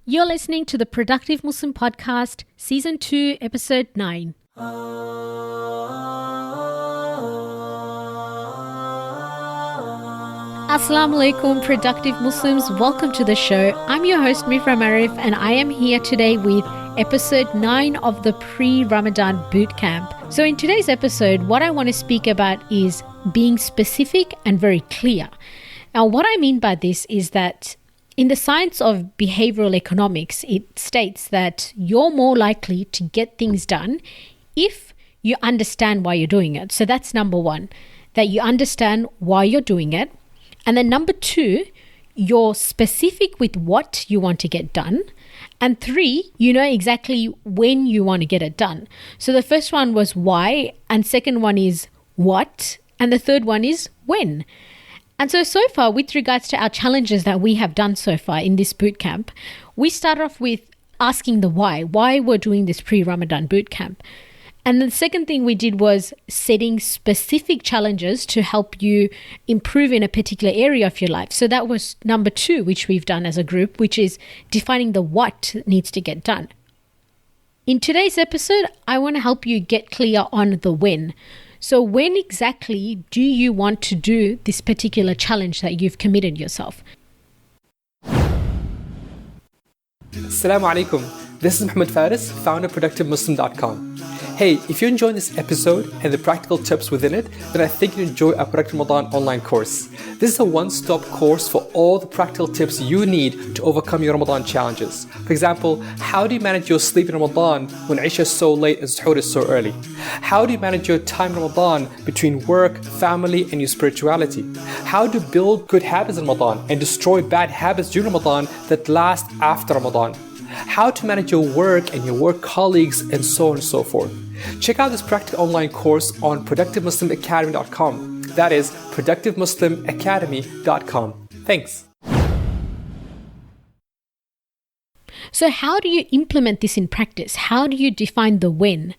You're listening to the Productive Muslim Podcast, Season 2, Episode 9. Assalamu alaikum, productive Muslims. Welcome to the show. I'm your host, Mifra Marif, and I am here today with Episode 9 of the Pre-Ramadan Bootcamp. So in today's episode, what I want to speak about is being specific and very clear. Now, what I mean by this is that in the science of behavioral economics, it states that you're more likely to get things done if you understand why you're doing it. So that's number one, that you understand why you're doing it. And then number two, you're specific with what you want to get done. And three, you know exactly when you want to get it done. So the first one was why, and second one is what, and the third one is when. And so far, with regards to our challenges that we have done so far in this bootcamp, we start off with asking the why we're doing this pre-Ramadan bootcamp. And the second thing we did was setting specific challenges to help you improve in a particular area of your life. So that was number two, which we've done as a group, which is defining the what needs to get done. In today's episode, I want to help you get clear on the when. So when exactly do you want to do this particular challenge that you've committed yourself? Assalamu alaikum. This is Muhammad Faris, founder of ProductiveMuslim.com. Hey, if you're enjoying this episode and the practical tips within it, then I think you'll enjoy our Productive Ramadan online course. This is a one-stop course for all the practical tips you need to overcome your Ramadan challenges. For example, how do you manage your sleep in Ramadan when Isha is so late and Suhoor is so early? How do you manage your time in Ramadan between work, family, and your spirituality? How to build good habits in Ramadan and destroy bad habits during Ramadan that last after Ramadan? How to manage your work and your work colleagues, and so on and so forth. Check out this practical online course on ProductiveMuslimAcademy.com. That is ProductiveMuslimAcademy.com. Thanks. So how do you implement this in practice? How do you define the when?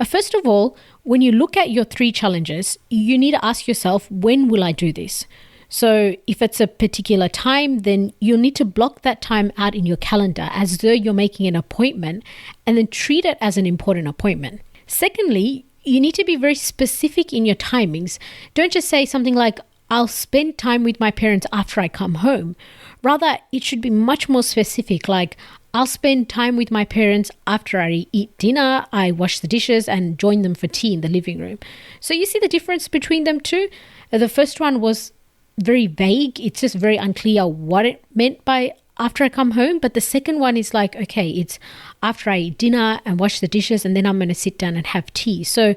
First of all, when you look at your three challenges, you need to ask yourself, when will I do this? So if it's a particular time, then you'll need to block that time out in your calendar as though you're making an appointment, and then treat it as an important appointment. Secondly, you need to be very specific in your timings. Don't just say something like, I'll spend time with my parents after I come home. Rather, it should be much more specific, like, I'll spend time with my parents after I eat dinner, I wash the dishes, and join them for tea in the living room. So you see the difference between them two? The first one was very vague. It's just very unclear what it meant by after I come home. But the second one is like, okay, it's after I eat dinner and wash the dishes, and then I'm going to sit down and have tea. So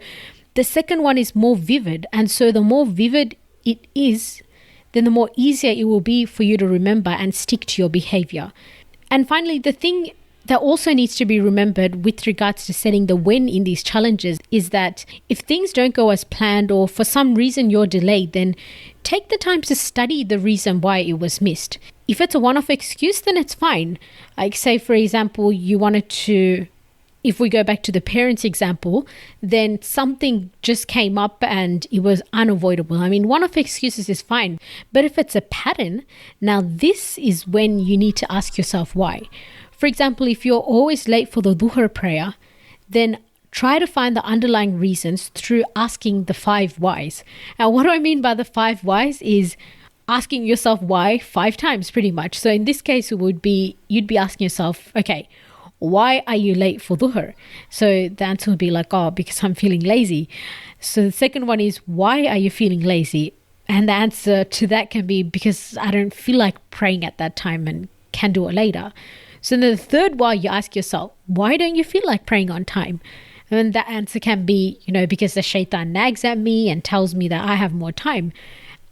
the second one is more vivid. And so the more vivid it is, then the more easier it will be for you to remember and stick to your behavior. And finally, the thing that also needs to be remembered with regards to setting the when in these challenges is that if things don't go as planned, or for some reason you're delayed, then take the time to study the reason why it was missed. If it's a one-off excuse, then it's fine. Like, say, for example, you wanted to, if we go back to the parents example, then something just came up and it was unavoidable. I mean, one-off excuses is fine. But if it's a pattern, now this is when you need to ask yourself why. For example, if you're always late for the Dhuhr prayer, then try to find the underlying reasons through asking the 5 whys. Now, what do I mean by the 5 whys is asking yourself why 5 times pretty much. So in this case, it would be, you'd be asking yourself, okay, why are you late for Dhuhr? So the answer would be like, oh, because I'm feeling lazy. So the second one is, why are you feeling lazy? And the answer to that can be, because I don't feel like praying at that time and can do it later. So then the third why, you ask yourself, why don't you feel like praying on time? And that answer can be, because the shaitan nags at me and tells me that I have more time.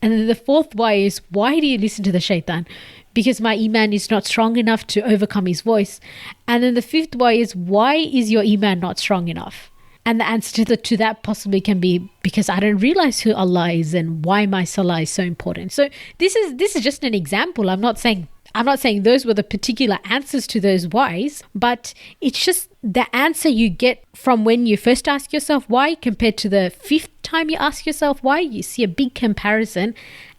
And then the fourth why is, why do you listen to the shaitan? Because my iman is not strong enough to overcome his voice. And then the fifth why is, why is your iman not strong enough? And the answer to that possibly can be, because I don't realize who Allah is and why my salah is so important. So this is just an example. I'm not saying those were the particular answers to those whys, but it's just the answer you get from when you first ask yourself why compared to the 5th time you ask yourself why. You see a big comparison,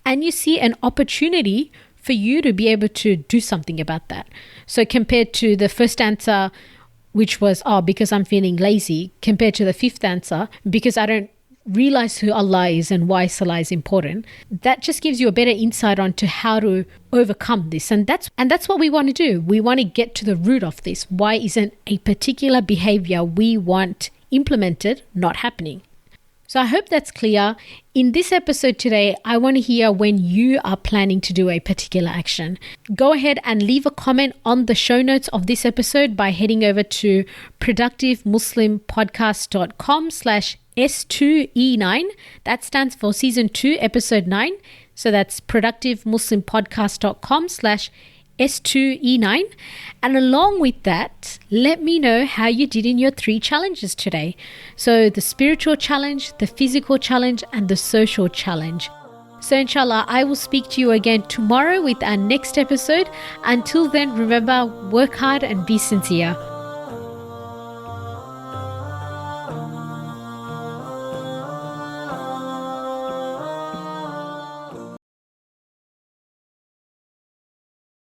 and you see an opportunity for you to be able to do something about that. So compared to the first answer, which was, because I'm feeling lazy, compared to the fifth answer, because I don't realize who Allah is and why Salah is important, that just gives you a better insight onto how to overcome this. And that's what we want to do. We want to get to the root of this. Why isn't a particular behavior we want implemented not happening? So I hope that's clear. In this episode today, I want to hear when you are planning to do a particular action. Go ahead and leave a comment on the show notes of this episode by heading over to productivemuslimpodcast.com/S2E9. That stands for season 2, episode 9. So that's productivemuslimpodcast.com/S2E9. And along with that, let me know how you did in your 3 challenges today. So the spiritual challenge, the physical challenge, and the social challenge. So inshallah, I will speak to you again tomorrow with our next episode. Until then, remember, work hard and be sincere.